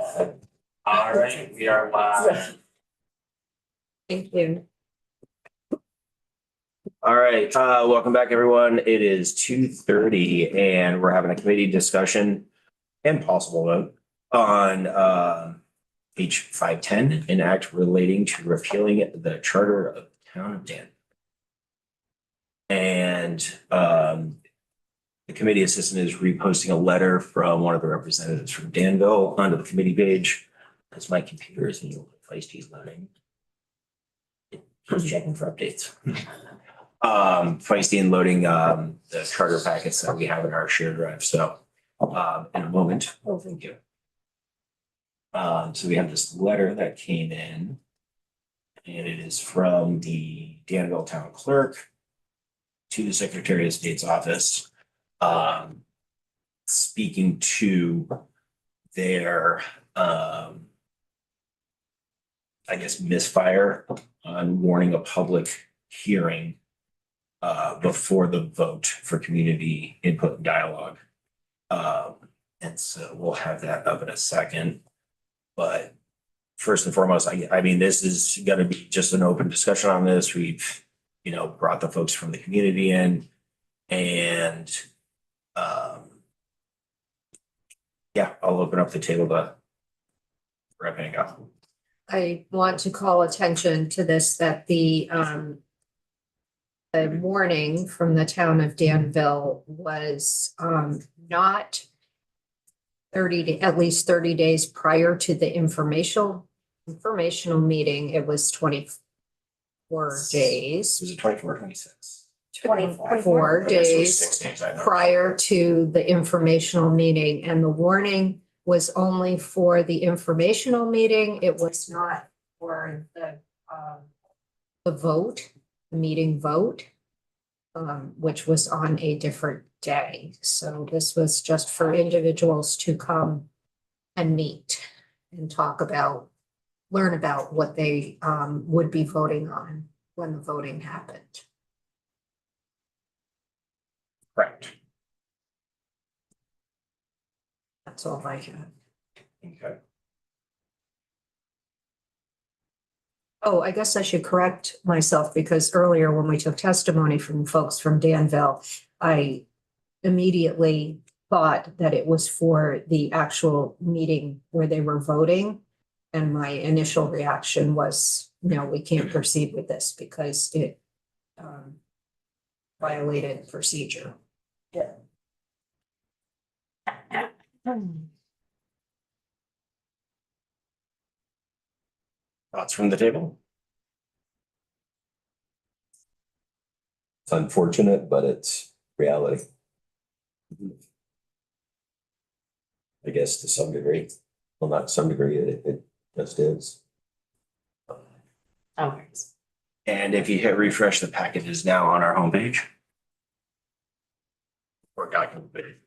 All right, we are live. Thank you. All right, welcome back, everyone. It is 2:30 and we're having a committee discussion and possible vote on H 510, an act relating to repealing the charter of the town of Dan. And the committee assistant is reposting a letter from one of the representatives from Danville onto the committee page. Because my computer is a little feisty loading. Just checking for updates. Feisty and loading the charter packets that we have in our shared drive. So in a moment. Oh, thank you. So we have this letter that came in. And it is from the Danville Town Clerk to the Secretary of State's office. Speaking to their I guess misfire on warning a public hearing before the vote for community input and dialogue. And so we'll have that up in a second. But first and foremost, I mean, this is gonna be just an open discussion on this. We've, brought the folks from the community in and yeah, I'll open up the table to wrapping up. I want to call attention to this, that the warning from the town of Danville was not at least 30 days prior to the informational meeting. It was 24 days. Was it 24 or 26? 24 Okay, so days 6 days, I know. prior to the informational meeting, and the warning was only for the informational meeting. It was not for the vote, the meeting vote, which was on a different day. So this was just for individuals to come and meet and learn about what they would be voting on when the voting happened. Correct. That's all I have. Okay. Oh, I guess I should correct myself, because earlier when we took testimony from folks from Danville, I immediately thought that it was for the actual meeting where they were voting. And my initial reaction was, no, we can't proceed with this because it violated procedure. Yeah. Thoughts from the table? It's unfortunate, but it's reality. I guess to some degree, well, not to some degree, it just is. Oh, And if you hit refresh, the packet is now on our homepage. Or document page.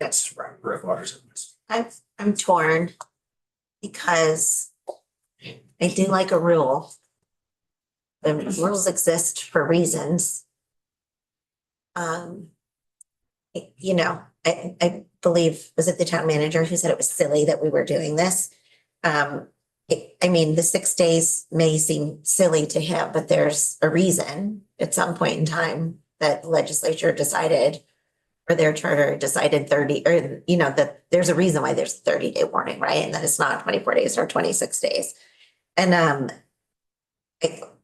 That's right, Rick Waters. I'm torn because I do like a rule. The rules exist for reasons. I believe, was it the town manager who said it was silly that we were doing this? The 6 days may seem silly to him, but there's a reason at some point in time that the legislature decided, or their charter decided 30, or, that there's a reason why there's a 30-day warning, right? And that it's not 24 days or 26 days. And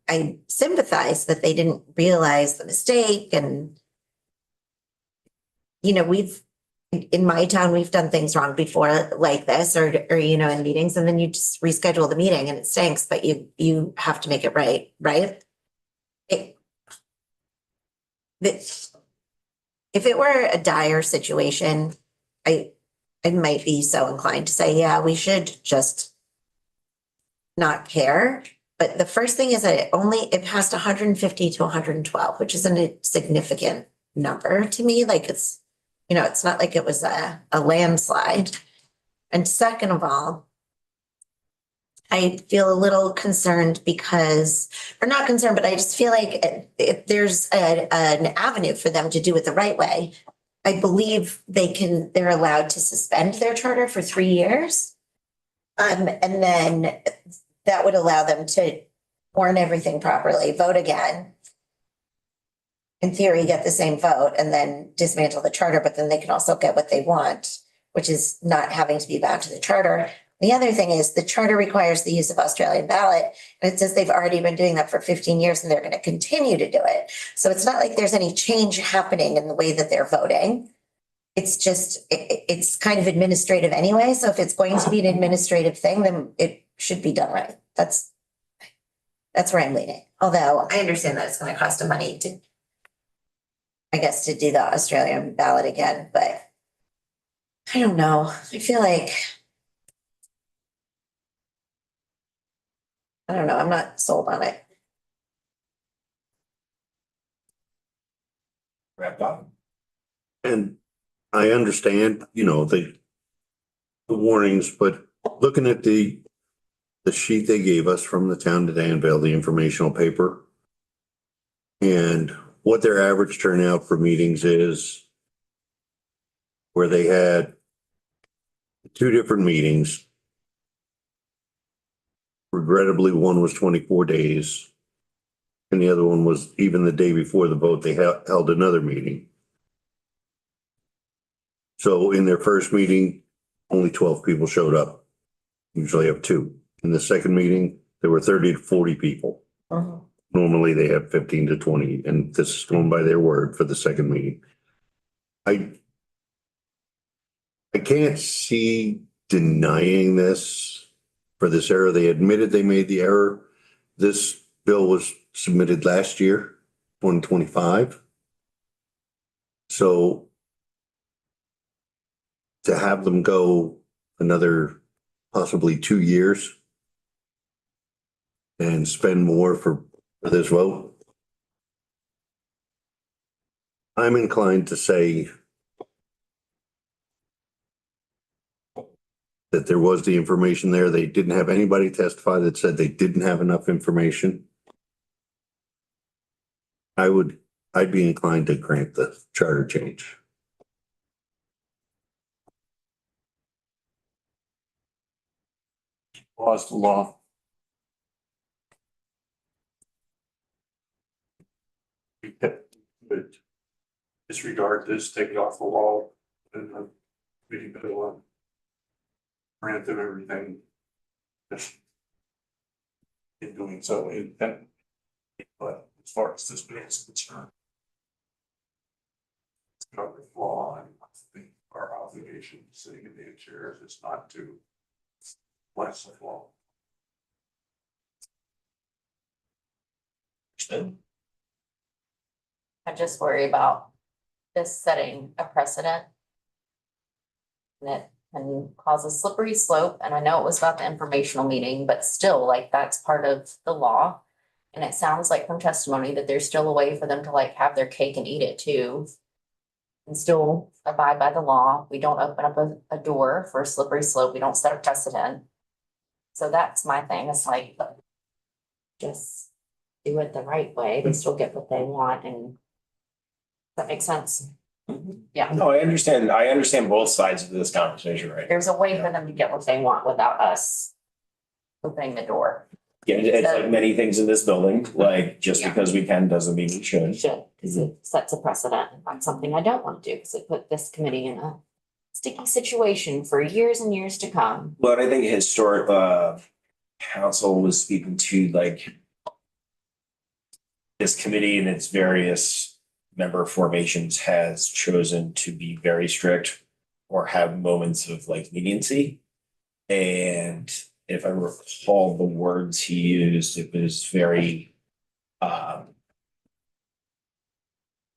I sympathize that they didn't realize the mistake. And, in my town, we've done things wrong before like this, or in meetings, and then you just reschedule the meeting and it stinks, but you have to make it right, right? If it were a dire situation, I might be so inclined to say, yeah, we should just not care. But the first thing is that it passed 150 to 112, which isn't a significant number to me. Like it's not like it was a landslide. And second of all, I feel a little concerned because, or not concerned, but I just feel like there's an avenue for them to do it the right way. I believe they're allowed to suspend their charter for 3 years. And then that would allow them to warn everything properly, vote again. In theory, get the same vote and then dismantle the charter, but then they can also get what they want, which is not having to be bound to the charter. The other thing is the charter requires the use of Australian ballot. And it says they've already been doing that for 15 years and they're going to continue to do it. So it's not like there's any change happening in the way that they're voting. It's just, it's kind of administrative anyway. So if it's going to be an administrative thing, then it should be done right. That's where I'm leaning. Although I understand that it's going to cost them money to, I guess, to do the Australian ballot again, but I don't know. I feel like, I don't know. I'm not sold on it. Wrap up. And I understand, the warnings, but looking at the sheet they gave us from the town of Danville, the informational paper, and what their average turnout for meetings is, where they had 2 different meetings. Regrettably, one was 24 days. And the other one was even the day before the vote, they held another meeting. So in their first meeting, only 12 people showed up. Usually have 2. In the second meeting, there were 30 to 40 people. Normally they have 15 to 20, and this is going by their word for the second meeting. I can't see denying this for this error. They admitted they made the error. This bill was submitted last year, 2025. So to have them go another possibly 2 years and spend more for this vote, I'm inclined to say that there was the information there. They didn't have anybody testify that said they didn't have enough information. I'd be inclined to grant the charter change. Law's the law. We could disregard this, take it off the wall, and we can go on. Grant them everything. Just in doing so, but as far as this bill is concerned, it's covered law, and I think our obligation sitting in the chairs is not to bless the law. I just worry about this setting a precedent. And it can cause a slippery slope. And I know it was about the informational meeting, but still, like, that's part of the law. And it sounds like from testimony that there's still a way for them to like have their cake and eat it too. And still abide by the law. We don't open up a door for a slippery slope. We don't set a precedent. So that's my thing. It's like, just do it the right way. They still get what they want. And that makes sense. Yeah, No, I understand. I understand both sides of this conversation, right? there's a way for them to get what they want without us opening the door. Yeah, it's like many things in this building, like just Yeah. because we can doesn't mean we We should. should, because it sets a precedent. And that's something I don't want to do, because it put this committee in a sticky situation for years and years to come. But I think historic, council was speaking to like this committee and its various member formations has chosen to be very strict or have moments of like leniency. And if I recall the words he used, it was very,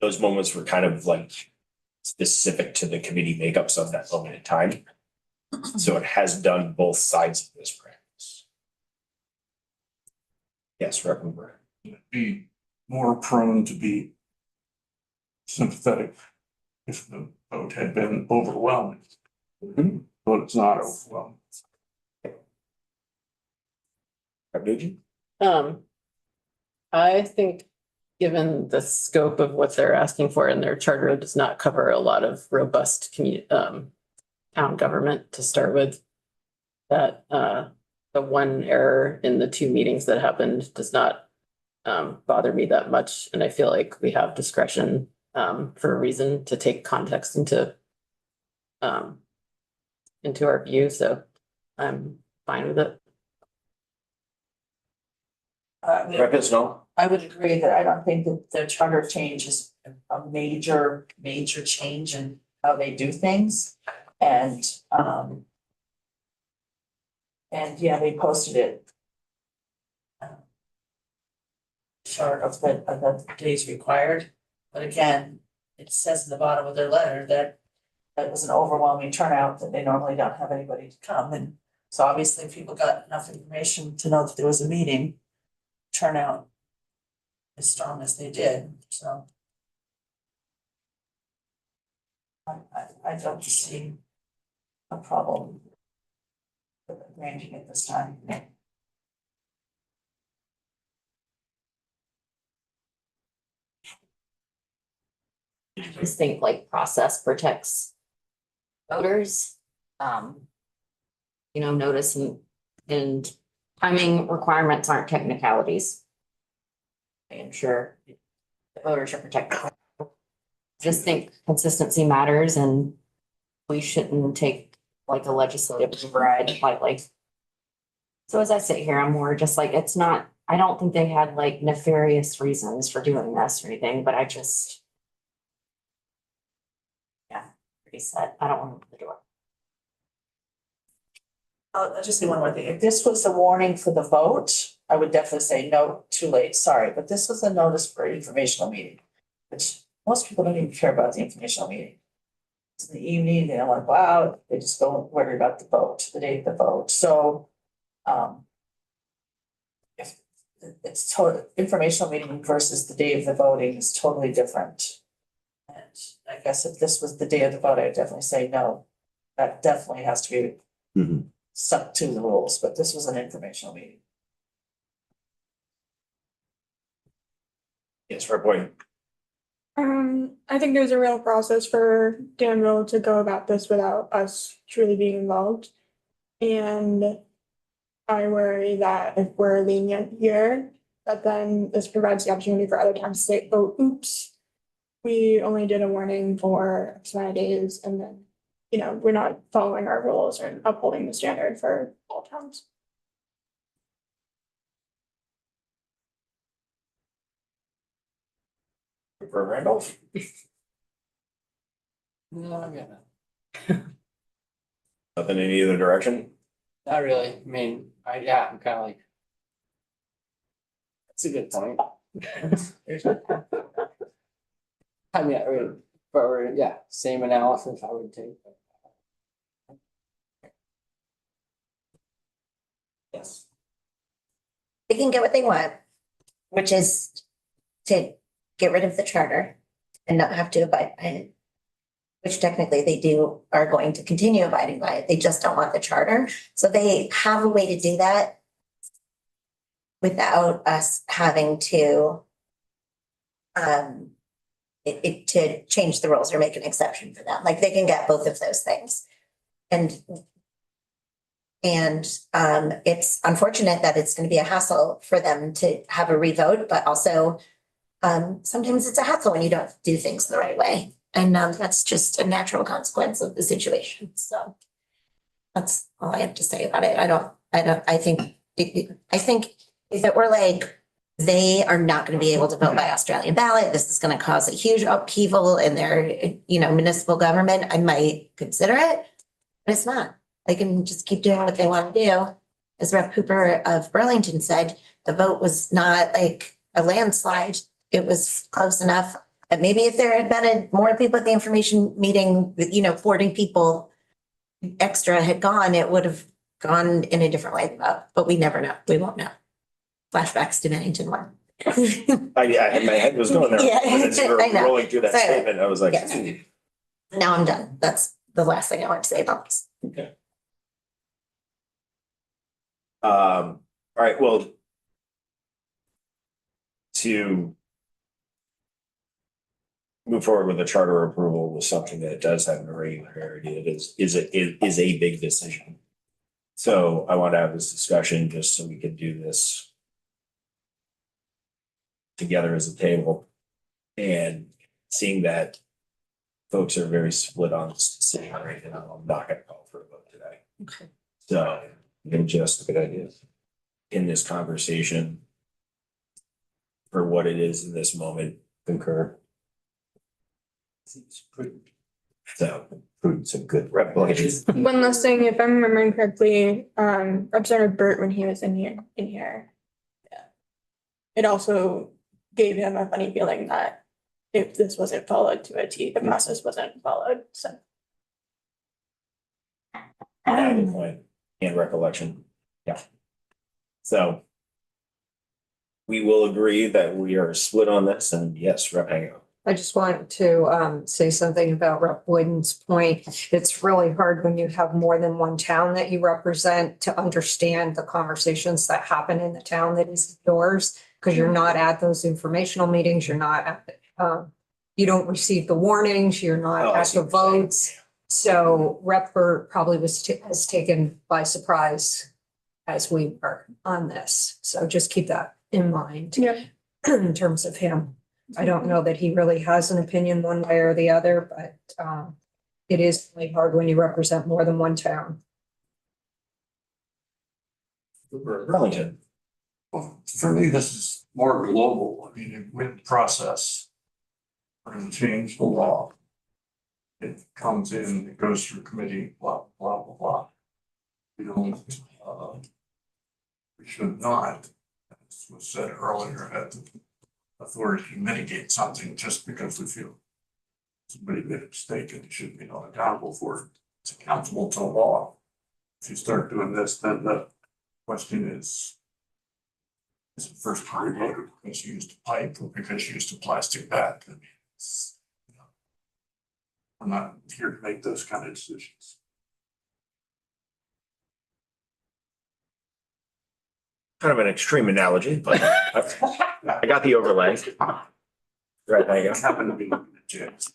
those moments were kind of like specific to the committee makeups of that moment in time. So it has done both sides of this practice. Yes, Reverend Brett. Be more prone to be sympathetic if the vote had been overwhelming. But it's not overwhelming. Rep. Nugent? I think, given the scope of what they're asking for in their charter, does not cover a lot of robust town government to start with. That, the one error in the two meetings that happened does not bother me that much, and I feel like we have discretion for a reason to take context into our view, so I'm fine with it. Rep. Snow? I would agree that I don't think that the charter change is a major change in how they do things. And yeah, they posted it short of the days required. But again, it says in the bottom of their letter that it was an overwhelming turnout, that they normally don't have anybody to come. And so obviously people got enough information to know that there was a meeting. Turnout as strong as they did, so. I don't see a problem with granting it this time. I just think like process protects voters. Notice and timing requirements aren't technicalities. I am sure the voters are protected. Just think consistency matters and we shouldn't take like a legislative override lightly. So as I sit here, I'm more just like, it's not, I don't think they had like nefarious reasons for doing this or anything, but I just. Yeah, pretty set. I don't want to open the door. I'll just say one more thing. If this was the warning for the vote, I would definitely say no, too late, sorry, but this was a notice for informational meeting. Which most people don't even care about the informational meeting. It's in the evening, they don't want to go out, they just don't worry about the vote, the day of the vote, so. If it's total informational meeting versus the day of the voting is totally different. And I guess if this was the day of the vote, I'd definitely say no. That definitely has to be Mhm. stuck to the rules, but this was an informational meeting. Yes, Rep. Boyd. I think there's a real process for Danville to go about this without us truly being involved. And I worry that if we're lenient here, that then this provides the opportunity for other towns to say, oh, oops, we only did a warning for X amount of days, and then, we're not following our rules or upholding the standard for all towns. For Randolph? No, I got nothing. Nothing in either direction? Not really. I mean, I'm kind of like. That's a good point. I mean, same analysis I would take. Yes. They can get what they want, which is to get rid of the charter and not have to abide by it. Which technically they are going to continue abiding by it. They just don't want the charter. So they have a way to do that without us having to to change the rules or make an exception for them. Like they can get both of those things. And it's unfortunate that it's going to be a hassle for them to have a revote, but also sometimes it's a hassle when you don't do things the right way. And that's just a natural consequence of the situation. So that's all I have to say about it. I think if it were like, they are not going to be able to vote by Australian ballot, this is going to cause a huge upheaval in their, municipal government, I might consider it, but it's not. They can just keep doing what they want to do. As Rep. Cooper of Burlington said, the vote was not like a landslide. It was close enough. And maybe if there had been more people at the information meeting, 40 people extra had gone, it would have gone in a different way. But we never know. We won't know. Flashbacks to Bennington one. My head was going there. Yeah, As you were I know. rolling through that So, statement, I was like, yes. Now I'm done. That's the last thing I want to say about this. All right, well. To. Move forward with the charter approval was something that does have a regularity. It is a big decision. So I want to have this discussion just so we can do this. Together as a table. And seeing that. Folks are very split on this decision right now. I'm not gonna call for a vote today. Okay. So, and just good ideas. In this conversation. For what it is in this moment, concur. Seems prudent. So, prudence and good reputation. One last thing, if I'm remembering correctly, Representative Burt, when he was in here, yeah. It also gave him a funny feeling that if this wasn't followed to a T, the process wasn't followed, so. Good point. And recollection, yeah. So. We will agree that we are split on this, and yes, Rep. Hago. I just want to say something about Rep. Boyden's point. It's really hard when you have more than one town that you represent to understand the conversations that happen in the town that is yours. Because you're not at those informational meetings, you're not at, you don't receive the warnings, you're Oh, not I at see the what you're saying. votes. So Rep. Burt probably has taken by surprise as we are on this. So just keep that in mind. Yeah. In terms of him. I don't know that he really has an opinion one way or the other, but it is really hard when you represent more than one town. Burlington. Well, for me, this is more global. I mean, with the process. We're gonna change the law. It comes in, it goes through committee, blah, blah, blah, blah. We don't, we should not, as was said earlier, have the authority to mitigate something just because we feel somebody made a mistake and it should be held accountable for it. It's accountable to the law. If you start doing this, then the question is it first party voter because you used a pipe or because you used a plastic bag? I mean, it's, you know, I'm not here to make those kind of decisions. Kind of an extreme analogy, but I got the overlay. Right, there you I go. happen to be looking at James.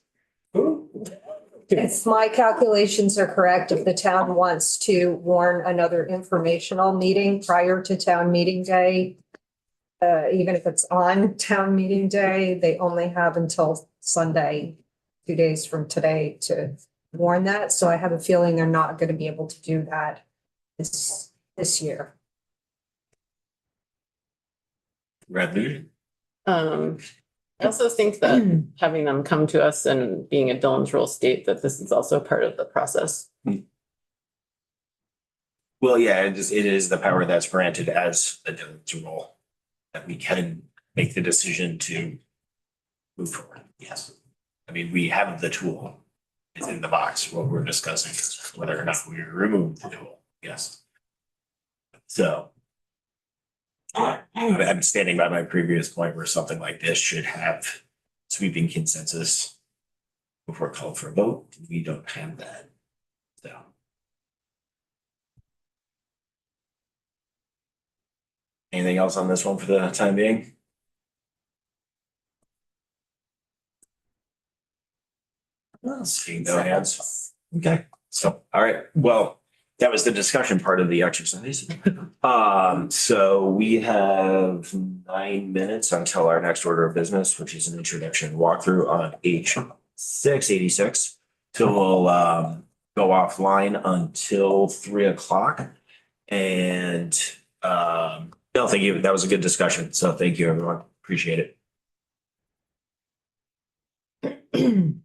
If my calculations are correct, if the town wants to warn another informational meeting prior to town meeting day, even if it's on town meeting day, they only have until Sunday, 2 days from today to warn that. So I have a feeling they're not going to be able to do that this year. Red. I also think that having them come to us and being a Dillon's rule state that this is also part of the process. Well, yeah, it is the power that's granted as a Dillon's rule. That we can make the decision to move forward, yes. I mean, we have the tool. It's in the box. What we're discussing is whether or not we remove the tool, yes. So. I'm standing by my previous point where something like this should have sweeping consensus. Before called for a vote, we don't have that, so. Anything else on this one for the time being? Seeing no hands. Okay, so, all right, well, that was the discussion part of the exercise. So we have 9 minutes until our next order of business, which is an introduction walkthrough on H686. So we'll go offline until 3 o'clock. And no, thank you. That was a good discussion. So thank you, everyone. Appreciate it.